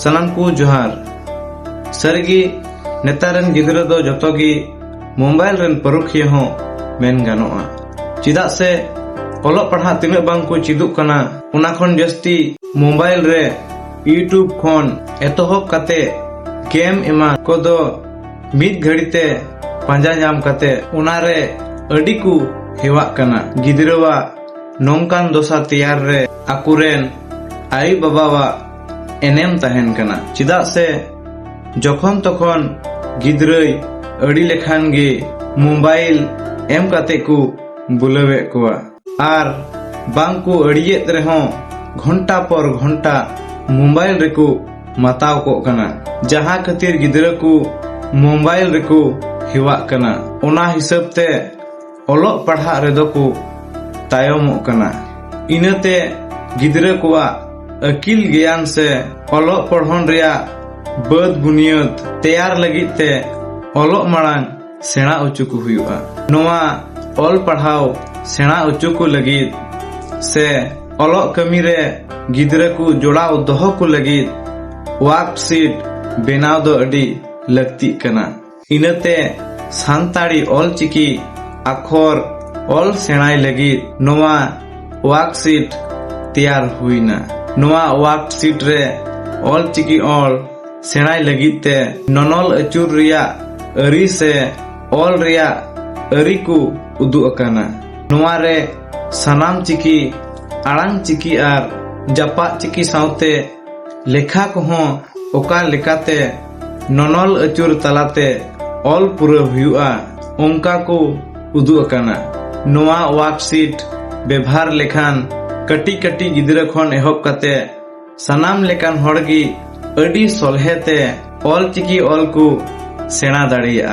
सलाम को जोहार सरगी नेतारन गिदरा दो जतोगी मोबाइल रन परुखिया हो मेन गानोआ चिदा से ओलोग पढ़ा तिना बांग को चिदुक कना उना खन जस्ती मोबाइल रे यूट्यूब खन एतोहब काते गेम एमा को दो मिद घड़ीते पांजा जाम काते उना रे अडी को हेवा कना गिदरावा नोंकान दोसा तैयार रे आकुरेन आई बाबावा एनेम तहन कना चिदा से जखन तखन गिदराई अड़ी लेखान गे मोबाइल एम काते को बुलावे कोआ आर बांग को अड़ियत रेहों घंटा पर घंटा मोबाइल रेको माताव को कना जहां खातिर गिदरा को मोबाइल रेको हेवा कना ओना हिसाब ते ओलोग पढ़ा रेदो को तायमो कना इनते गिदरा कोआ अकिल ज्ञान से ओलोग पढ़न रिया बद बुनियद तैयार लगी ते ओलोग मांग सेना उचु को हुआ नोआ ओल पढ़ाओ सेना उचु को लगी से ओलोग कमी रे गिदरा को जोड़ाव दोहो को लगी वर्कशीट बेनाव दो अडी लगती कना इनते सांताड़ी ओल चिकी आखर ओल सेनाई लगी नोआ वर्कशीट तैयार हुईना नोआ वर्कशीट रे ओल चिकी ओल सेनाई लगी ते ननोल अचुर रिया अरी से ओल रिया अरी को उदु अकाना नोआ रे सनाम चिकी आड़ांग चिकी आर जापा चिकी साउते लेखा को हों ओका लेकाते ननोल अचुर तलाते ओल पूरा हुआ उनका को उदु अकाना नोआ वर्कशीट व्यवहार लेखान कटी कटी गिदरा खन एहब काते सनाम लेकान हड़गी अडी सोलहेते ओल चिकी ओल को सेना दाड़िया।